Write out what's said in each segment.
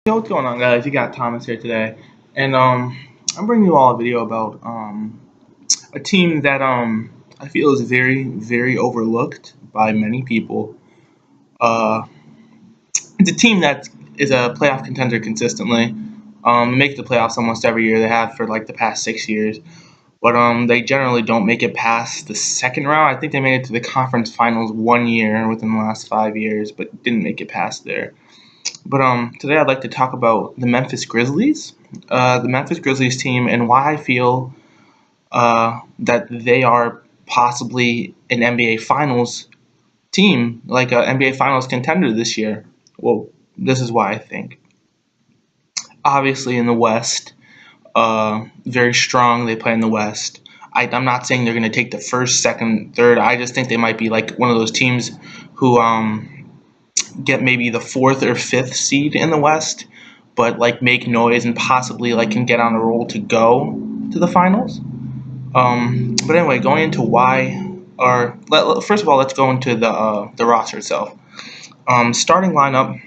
Hey, what's going on, guys? You got Thomas here today, and I'm bringing you all a video about a team that I feel is very, very overlooked by many people. Uh, it's a team that is a playoff contender consistently. They make the playoffs almost every year. They have for like the past 6 years, but they generally don't make it past the second round. I think they made it to the conference finals one year within the last 5 years, but didn't make it past there. But today I'd like to talk about the Memphis Grizzlies, the Memphis Grizzlies team, and why I feel that they are possibly an NBA Finals team, like an NBA Finals contender this year. Well, this is why I think. Obviously, in the West, very strong. They play in the West. I'm not saying they're going to take the first, second, third. I just think they might be like one of those teams who get maybe the fourth or fifth seed in the West, but like make noise and possibly like can get on a roll to go to the finals. But anyway, going into why, first of all, let's go into the roster itself. Starting lineup,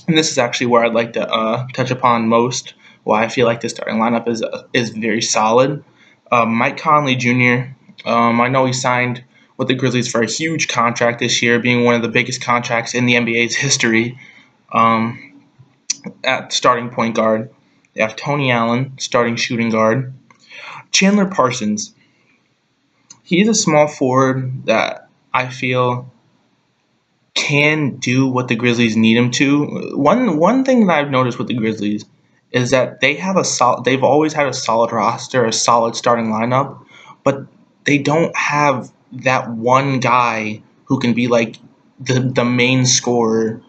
and this is actually where I'd like to touch upon most. Why I feel like the starting lineup is very solid. Mike Conley Jr. I know he signed with the Grizzlies for a huge contract this year, being one of the biggest contracts in the NBA's history. Um, at starting point guard, they have Tony Allen, starting shooting guard. Chandler Parsons. He's a small forward that I feel can do what the Grizzlies need him to. One thing that I've noticed with the Grizzlies is that they've always had a solid roster, a solid starting lineup, but they don't have that one guy who can be like the main scorer.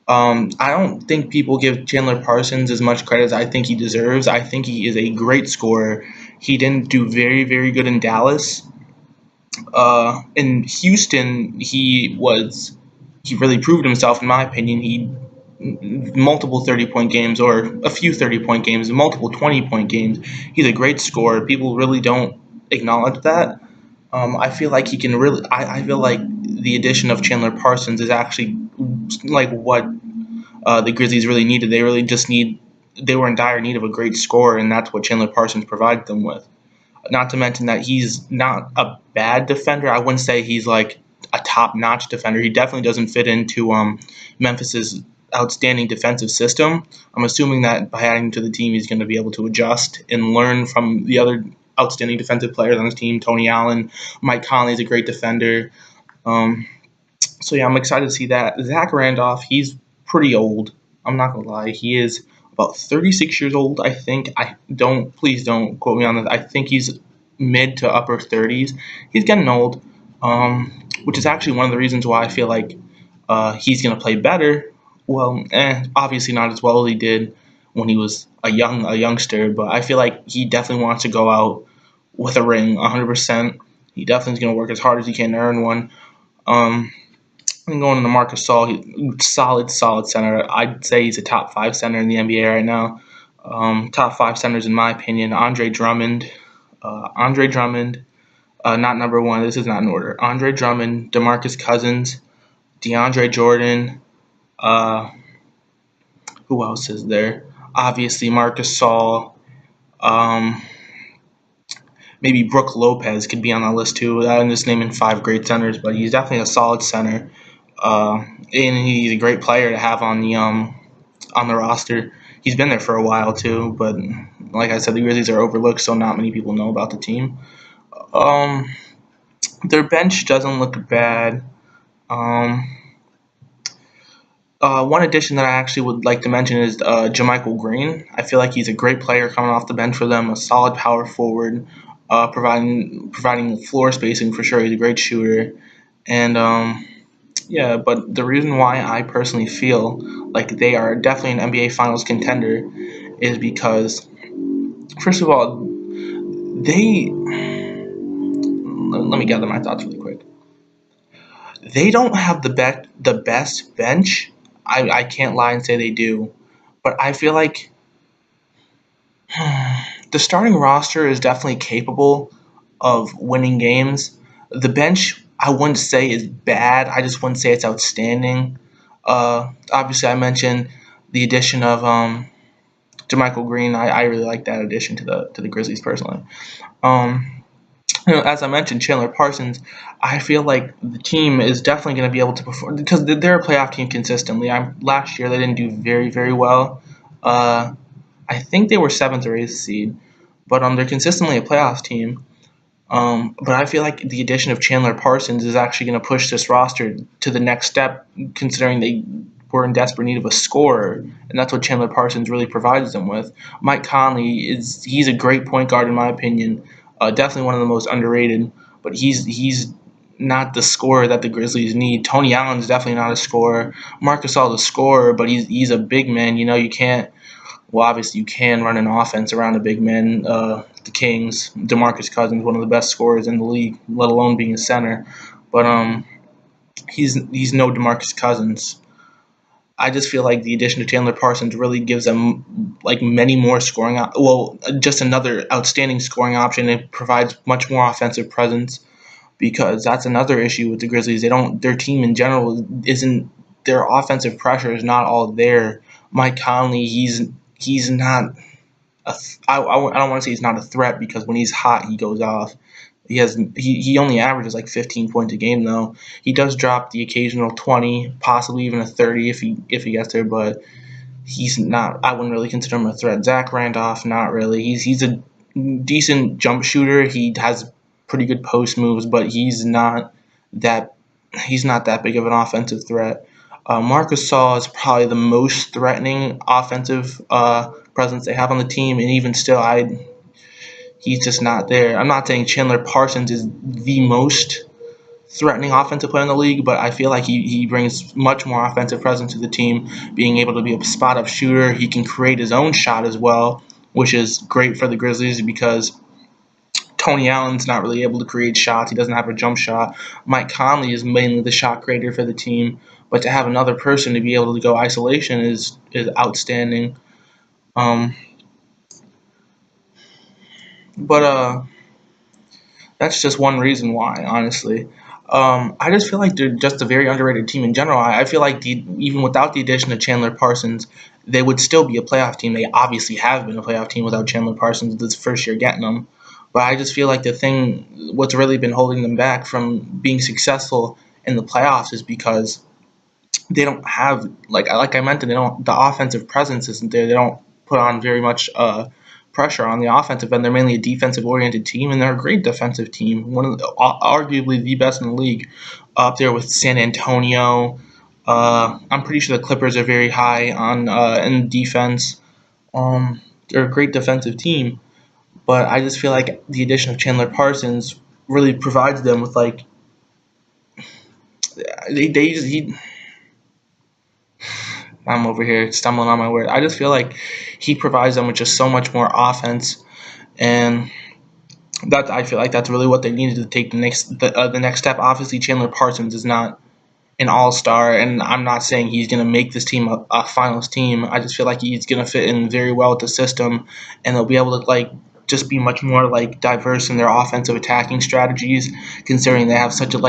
I don't think people give Chandler Parsons as much credit as I think he deserves. I think he is a great scorer. He didn't do very, very good in Dallas. In Houston, he really proved himself, in my opinion. He multiple 30-point games or a few 30-point games, multiple 20-point games. He's a great scorer. People really don't acknowledge that. I feel like he can really. I feel like the addition of Chandler Parsons is actually like what the Grizzlies really needed. They really just need. They were in dire need of a great scorer, and that's what Chandler Parsons provided them with. Not to mention that he's not a bad defender. I wouldn't say he's like a top-notch defender. He definitely doesn't fit into Memphis's outstanding defensive system. I'm assuming that by adding to the team, he's going to be able to adjust and learn from the other outstanding defensive players on his team. Tony Allen, Mike Conley is a great defender. Um, so yeah, I'm excited to see that. Zach Randolph, he's pretty old. I'm not gonna lie. He is about 36 years old, I think. Please don't quote me on this. I think he's mid to upper 30s. He's getting old, which is actually one of the reasons why I feel like he's gonna play better. Well, obviously not as well as he did when he was a youngster, but I feel like he definitely wants to go out with a ring, 100%. He definitely is gonna work as hard as he can to earn one. I'm going into Marcus Saul. Solid center. I'd say he's a top five center in the NBA right now. Top five centers in my opinion. Andre Drummond, not number one. This is not in order. Andre Drummond, DeMarcus Cousins, DeAndre Jordan. Uh, who else is there? Obviously Marcus Saul. Um, Maybe Brooke Lopez could be on that list too. I'm just naming five great centers, but he's definitely a solid center. And he's a great player to have on the roster. He's been there for a while too, but like I said, the Grizzlies are overlooked, so not many people know about the team. Um, their bench doesn't look bad. Um, One addition that I actually would like to mention is JaMychal Green. I feel like he's a great player coming off the bench for them, a solid power forward, providing floor spacing for sure. He's a great shooter, and yeah. But the reason why I personally feel like they are definitely an NBA Finals contender is because, first of all, they. Let me gather my thoughts really quick. They don't have the best bench. I can't lie and say they do, but I feel like the starting roster is definitely capable of winning games. The bench, I wouldn't say is bad. I just wouldn't say it's outstanding. Obviously, I mentioned the addition of JaMychal Green. I really like that addition to the Grizzlies personally. Um, as I mentioned, Chandler Parsons, I feel like the team is definitely going to be able to perform because they're a playoff team consistently. Last year they didn't do very, very well. Uh, I think they were seventh or eighth seed, but they're consistently a playoff team. But I feel like the addition of Chandler Parsons is actually going to push this roster to the next step, considering they were in desperate need of a scorer, and that's what Chandler Parsons really provides them with. Mike Conley he's a great point guard in my opinion, definitely one of the most underrated, but he's not the scorer that the Grizzlies need. Tony Allen's definitely not a scorer. Marc Gasol's a scorer, but he's a big man. You can't. Well, obviously you can run an offense around a big man. The Kings, DeMarcus Cousins, one of the best scorers in the league, let alone being a center. But he's no DeMarcus Cousins. I just feel like the addition of Chandler Parsons really gives them like many more scoring. Just another outstanding scoring option. It provides much more offensive presence because that's another issue with the Grizzlies. Their team in general isn't their offensive pressure is not all there. Mike Conley, he's not I don't want to say he's not a threat because when he's hot he goes off. He only averages like 15 points a game though. He does drop the occasional 20, possibly even a 30 if he gets there, but he's not. I wouldn't really consider him a threat. Zach Randolph, not really. He's a decent jump shooter. He has pretty good post moves, but that he's not that big of an offensive threat. Marc Gasol is probably the most threatening offensive presence they have on the team, and even still, he's just not there. I'm not saying Chandler Parsons is the most threatening offensive player in the league, but I feel like he brings much more offensive presence to the team, being able to be a spot-up shooter. He can create his own shot as well, which is great for the Grizzlies because Tony Allen's not really able to create shots. He doesn't have a jump shot. Mike Conley is mainly the shot creator for the team, but to have another person to be able to go isolation is outstanding. Um, but that's just one reason why, honestly. I just feel like they're just a very underrated team in general. I feel like even without the addition of Chandler Parsons, they would still be a playoff team. They obviously have been a playoff team without Chandler Parsons this first year getting them. But I just feel like what's really been holding them back from being successful in the playoffs is because they don't have like I mentioned, the offensive presence isn't there. They don't put on very much pressure on the offensive end. They're mainly a defensive oriented team, and they're a great defensive team. Arguably the best in the league, up there with San Antonio. I'm pretty sure the Clippers are very high on in defense. They're a great defensive team, but I just feel like the addition of Chandler Parsons really provides them with like they just, he I'm over here stumbling on my word. I just feel like he provides them with just so much more offense, and that I feel like that's really what they needed to take the next step. Obviously, Chandler Parsons is not an all-star, and I'm not saying he's going to make this team a finals team. I just feel like he's going to fit in very well with the system, and they'll be able to like just be much more like diverse in their offensive attacking strategies, considering they have such a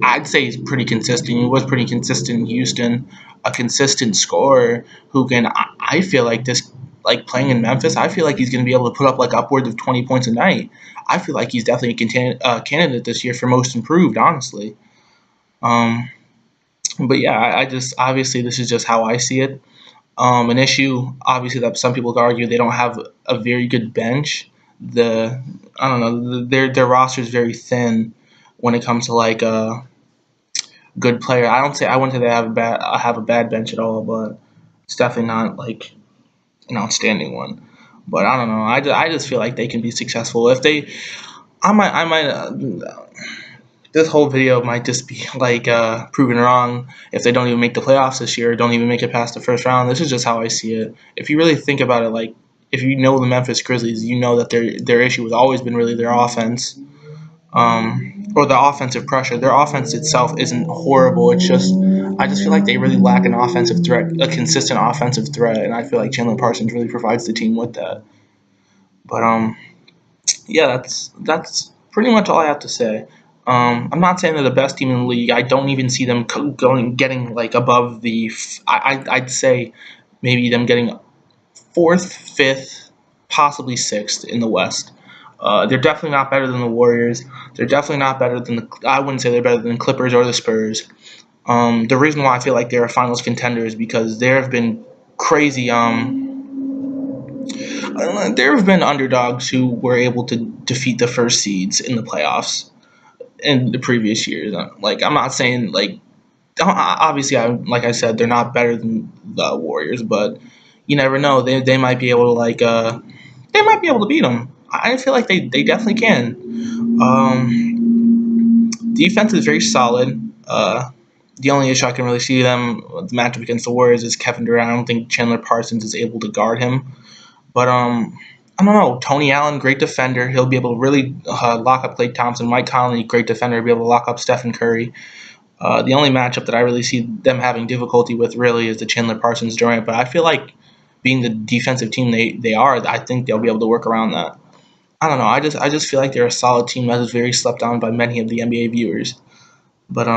I'd say he's pretty consistent. He was pretty consistent in Houston, a consistent scorer who can. I feel like this, like playing in Memphis, I feel like he's going to be able to put up like upwards of 20 points a night. I feel like he's definitely a candidate this year for most improved, honestly. Um, but yeah, I just obviously this is just how I see it. An issue, obviously, that some people could argue they don't have a very good bench. I don't know, their roster is very thin when it comes to like good player. I wouldn't say they have a bad bench at all, but it's definitely not like an outstanding one. But I don't know. I just feel like they can be successful if they. I might. This whole video might just be like proven wrong if they don't even make the playoffs this year, don't even make it past the first round. This is just how I see it. If you really think about it, like if you know the Memphis Grizzlies, you know that their issue has always been really their offense. Or the offensive pressure. Their offense itself isn't horrible. It's just I just feel like they really lack an offensive threat, a consistent offensive threat, and I feel like Chandler Parsons really provides the team with that. But yeah, that's pretty much all I have to say. I'm not saying they're the best team in the league. I don't even see them getting like above the. I'd say maybe them getting fourth, fifth, possibly sixth in the West. They're definitely not better than the Warriors. They're definitely not better than the. I wouldn't say they're better than the Clippers or the Spurs. The reason why I feel like they're a finals contender is because there have been crazy. There have been underdogs who were able to defeat the first seeds in the playoffs in the previous years. Like I'm not saying like obviously like I said they're not better than the Warriors, but you never know. They might be able to they might be able to beat them. I feel like they definitely can. Defense is very solid. The only issue I can really see them the matchup against the Warriors is Kevin Durant. I don't think Chandler Parsons is able to guard him. But I don't know. Tony Allen, great defender. He'll be able to really lock up Klay Thompson. Mike Conley, great defender, be able to lock up Stephen Curry. The only matchup that I really see them having difficulty with really is the Chandler Parsons Durant. But I feel like being the defensive team they are, I think they'll be able to work around that. I don't know. I just feel like they're a solid team that is very slept on by many of the NBA viewers. But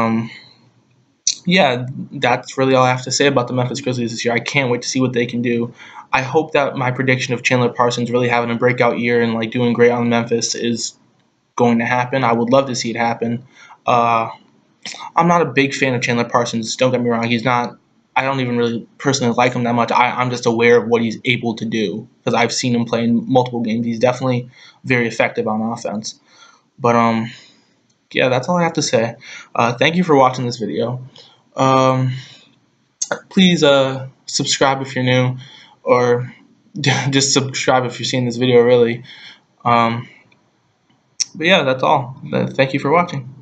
yeah, that's really all I have to say about the Memphis Grizzlies this year. I can't wait to see what they can do. I hope that my prediction of Chandler Parsons really having a breakout year and like doing great on Memphis is going to happen. I would love to see it happen. Uh, I'm not a big fan of Chandler Parsons. Don't get me wrong. He's not. I don't even really personally like him that much. I'm just aware of what he's able to do because I've seen him play in multiple games. He's definitely very effective on offense. But yeah, that's all I have to say. Thank you for watching this video. Um, Please subscribe if you're new, or just subscribe if you're seeing this video really. Um, but yeah, that's all. Thank you for watching.